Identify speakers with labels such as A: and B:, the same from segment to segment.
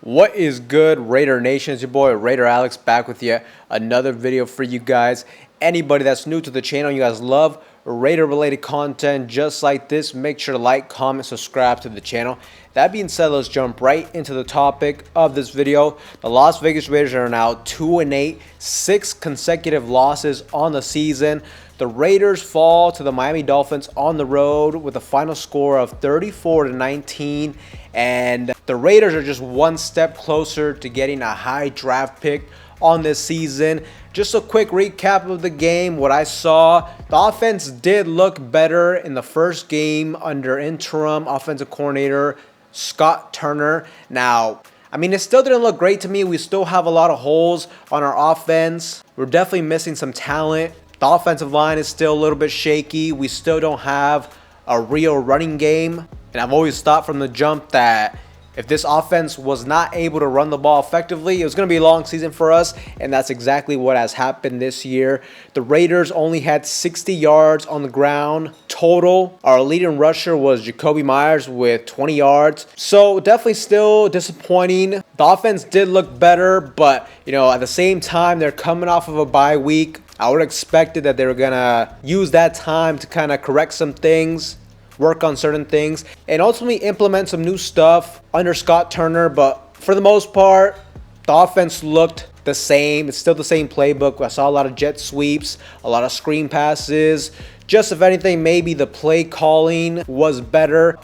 A: What is good, Raider Nation? It's your boy Raider Alex back with yet another video for you guys. Anybody that's new to the channel, you guys love Raider related content just like this, make sure to like, comment, subscribe to the channel. That being said, let's jump right into the topic of this video. The Las Vegas Raiders are now 2-8, 6 consecutive losses on the season. The Raiders fall to the Miami Dolphins on the road with a final score of 34-19, and the Raiders are just one step closer to getting a high draft pick on this season. Just a quick recap of the game, what I saw. The offense did look better in the first game under interim offensive coordinator Scott Turner. Now, I mean, it still didn't look great to me. We still have a lot of holes on our offense. We're definitely missing some talent. The offensive line is still a little bit shaky. We still don't have a real running game. And I've always thought from the jump that if this offense was not able to run the ball effectively, it was going to be a long season for us, and that's exactly what has happened this year. The Raiders only had 60 yards on the ground total. Our leading rusher was Jacoby Myers with 20 yards. So definitely still disappointing. The offense did look better, but at the same time, they're coming off of a bye week. I would have expected that they were going to use that time to kind of correct some things, work on certain things, and ultimately implement some new stuff under Scott Turner. But for the most part, the offense looked the same. It's still the same playbook. I saw a lot of jet sweeps, a lot of screen passes. Just if anything, maybe the play calling was better.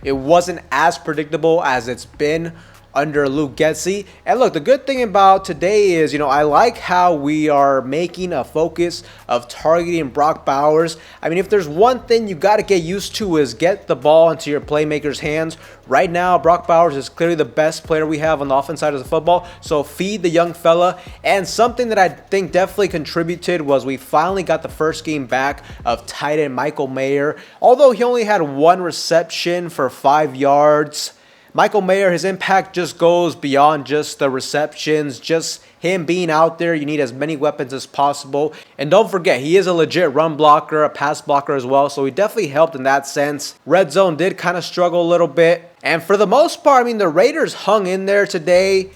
A: It wasn't as predictable as it's been under Luke Getsy. And look, the good thing about today is, I like how we are making a focus of targeting Brock Bowers. I mean, if there's one thing you got to get used to is get the ball into your playmakers' hands. Right now, Brock Bowers is clearly the best player we have on the offense side of the football. So feed the young fella. And something that I think definitely contributed was we finally got the first game back of tight end Michael Mayer. Although he only had one reception for 5 yards, Michael Mayer, his impact just goes beyond just the receptions, just him being out there. You need as many weapons as possible. And don't forget, he is a legit run blocker, a pass blocker as well. So he definitely helped in that sense. Red zone did kind of struggle a little bit. And for the most part, I mean, the Raiders hung in there today.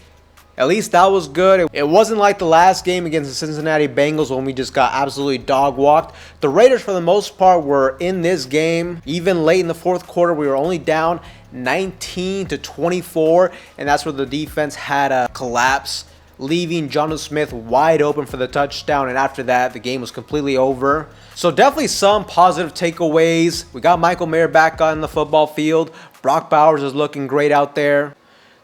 A: At least that was good. It wasn't like the last game against the Cincinnati Bengals when we just got absolutely dog-walked. The Raiders, for the most part, were in this game. Even late in the fourth quarter, we were only down 19-24, and that's where the defense had a collapse, leaving Jonnu Smith wide open for the touchdown. And after that, the game was completely over. So definitely some positive takeaways. We got Michael Mayer back on the football field. Brock Bowers is looking great out there.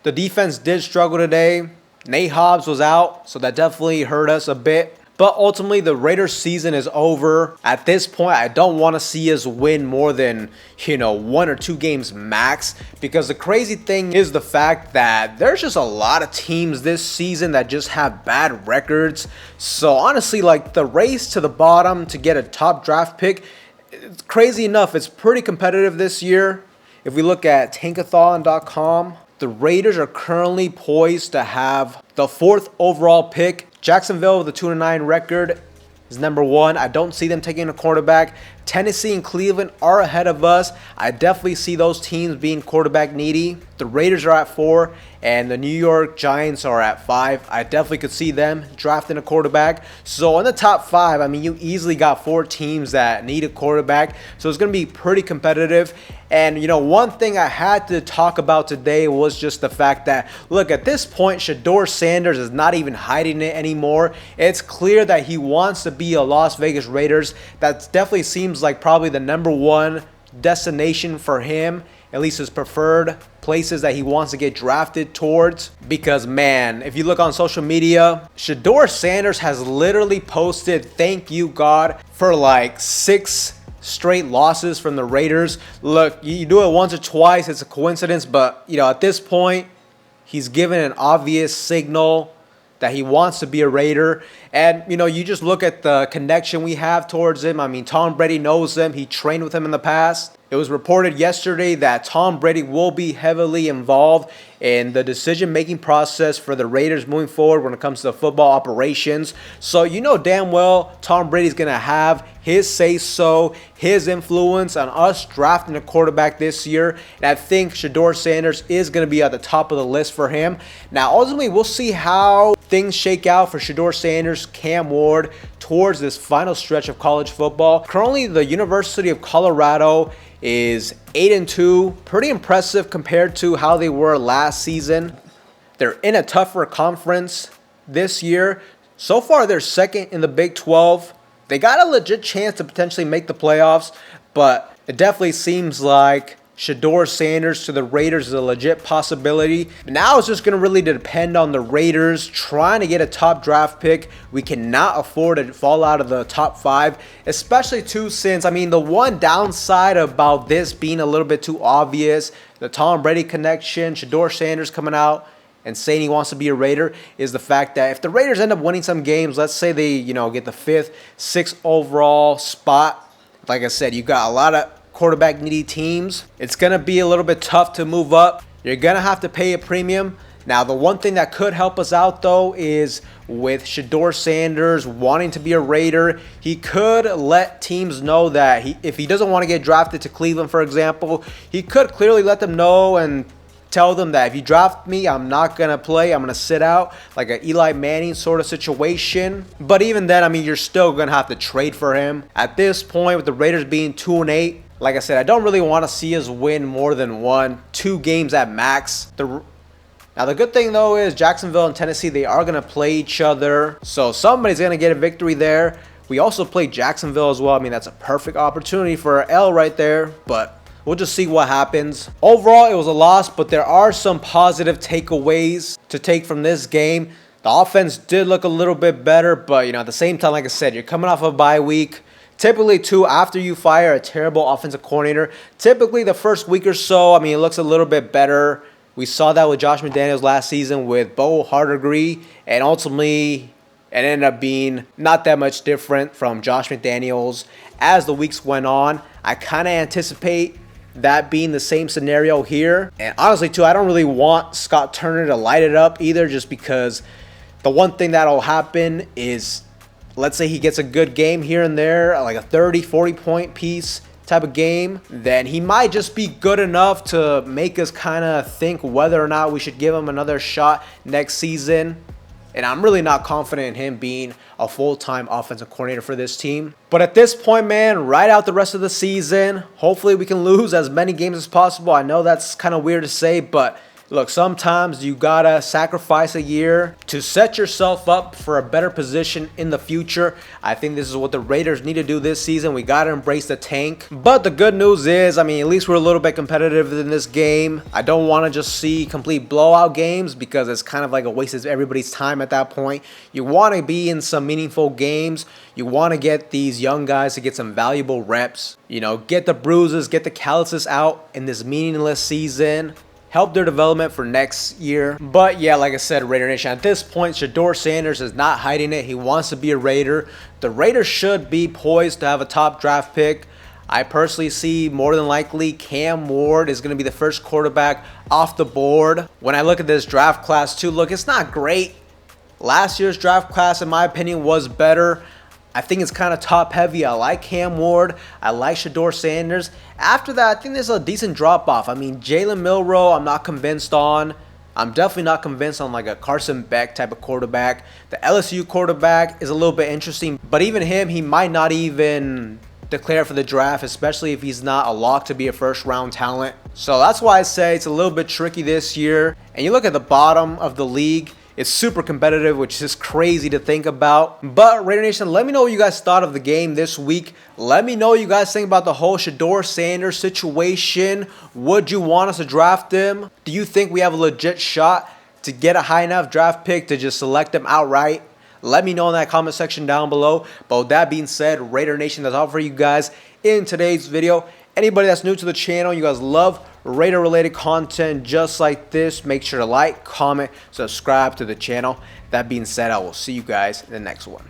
A: The defense did struggle today. Nate Hobbs was out, so that definitely hurt us a bit. But ultimately, the Raiders season is over. At this point, I don't want to see us win more than, 1 or 2 games max. Because the crazy thing is the fact that there's just a lot of teams this season that just have bad records. So honestly, like the race to the bottom to get a top draft pick, it's crazy enough, it's pretty competitive this year. If we look at tankathon.com, the Raiders are currently poised to have the 4th overall pick. Jacksonville with a 2-9 record is number 1. I don't see them taking a quarterback. Tennessee and Cleveland are ahead of us. I definitely see those teams being quarterback needy. The Raiders are at 4, and the New York Giants are at 5. I definitely could see them drafting a quarterback. So in the top 5, I mean, you easily got 4 teams that need a quarterback. So it's going to be pretty competitive. And, one thing I had to talk about today was just the fact that, look, at this point, Shedeur Sanders is not even hiding it anymore. It's clear that he wants to be a Las Vegas Raiders. That definitely seems like probably the number 1 destination for him, at least his preferred places that he wants to get drafted towards. Because, man, if you look on social media, Shedeur Sanders has literally posted "thank you God" for like 6 straight losses from the Raiders. Look, you do it once or twice, it's a coincidence, but at this point, he's given an obvious signal that he wants to be a Raider. And you just look at the connection we have towards him. I mean, Tom Brady knows him. He trained with him in the past. It was reported yesterday that Tom Brady will be heavily involved in the decision-making process for the Raiders moving forward when it comes to football operations. So you know damn well Tom Brady's going to have his say-so, his influence on us drafting a quarterback this year. And I think Shedeur Sanders is going to be at the top of the list for him. Now, ultimately, we'll see how things shake out for Shedeur Sanders, Cam Ward towards this final stretch of college football. Currently, the University of Colorado is 8-2, pretty impressive compared to how they were last season. They're in a tougher conference this year. So far, they're second in the Big 12. They got a legit chance to potentially make the playoffs, but it definitely seems like Shedeur Sanders to the Raiders is a legit possibility. Now it's just going to really depend on the Raiders trying to get a top draft pick. We cannot afford to fall out of the top 5, especially too since, I mean, the one downside about this being a little bit too obvious, the Tom Brady connection, Shedeur Sanders coming out and saying he wants to be a Raider, is the fact that if the Raiders end up winning some games, let's say they, get the 5th, 6th overall spot, like I said, you got a lot of quarterback needy teams. It's going to be a little bit tough to move up. You're going to have to pay a premium. Now, the one thing that could help us out, though, is with Shedeur Sanders wanting to be a Raider, he could let teams know that if he doesn't want to get drafted to Cleveland, for example, he could clearly let them know and tell them that if you draft me, I'm not going to play. I'm going to sit out, like an Eli Manning sort of situation. But even then, I mean, you're still going to have to trade for him. At this point, with the Raiders being 2-8, like I said, I don't really want to see us win more than 1-2 games at max. Now, the good thing, though, is Jacksonville and Tennessee, they are going to play each other. So somebody's going to get a victory there. We also play Jacksonville as well. I mean, that's a perfect opportunity for an L right there. But we'll just see what happens. Overall, it was a loss, but there are some positive takeaways to take from this game. The offense did look a little bit better, but, at the same time, like I said, you're coming off a bye week. Typically, too, after you fire a terrible offensive coordinator, typically the first week or so, I mean, it looks a little bit better. We saw that with Josh McDaniels last season with Bo Hardegree, and ultimately it ended up being not that much different from Josh McDaniels as the weeks went on. I kind of anticipate that being the same scenario here. And honestly, too, I don't really want Scott Turner to light it up either, just because the one thing that'll happen is, let's say he gets a good game here and there, like a 30, 40-point piece type of game, then he might just be good enough to make us kind of think whether or not we should give him another shot next season. And I'm really not confident in him being a full-time offensive coordinator for this team. But at this point, man, ride out the rest of the season. Hopefully we can lose as many games as possible. I know that's kind of weird to say, but look, sometimes you gotta sacrifice a year to set yourself up for a better position in the future. I think this is what the Raiders need to do this season. We gotta embrace the tank. But the good news is, I mean, at least we're a little bit competitive in this game. I don't want to just see complete blowout games because it's kind of like a waste of everybody's time at that point. You want to be in some meaningful games. You want to get these young guys to get some valuable reps. Get the bruises, get the calluses out in this meaningless season. Help their development for next year. But yeah, like I said, Raider Nation, at this point, Shedeur Sanders is not hiding it. He wants to be a Raider. The Raiders should be poised to have a top draft pick. I personally see more than likely Cam Ward is going to be the first quarterback off the board. When I look at this draft class too, look, it's not great. Last year's draft class, in my opinion, was better. I think it's kind of top heavy. I like Cam Ward. I like Shedeur Sanders. After that, I think there's a decent drop off. I mean, Jalen Milroe, I'm not convinced on. I'm definitely not convinced on like a Carson Beck type of quarterback. The LSU quarterback is a little bit interesting, but even him, he might not even declare for the draft, especially if he's not a lock to be a first round talent. So that's why I say it's a little bit tricky this year. And you look at the bottom of the league, it's super competitive, which is crazy to think about. But Raider Nation, let me know what you guys thought of the game this week. Let me know what you guys think about the whole Shedeur Sanders situation. Would you want us to draft him? Do you think we have a legit shot to get a high enough draft pick to just select him outright? Let me know in that comment section down below. But with that being said, Raider Nation, that's all for you guys in today's video. Anybody that's new to the channel, you guys love Raider related content just like this, make sure to like, comment, subscribe to the channel. That being said, I will see you guys in the next one.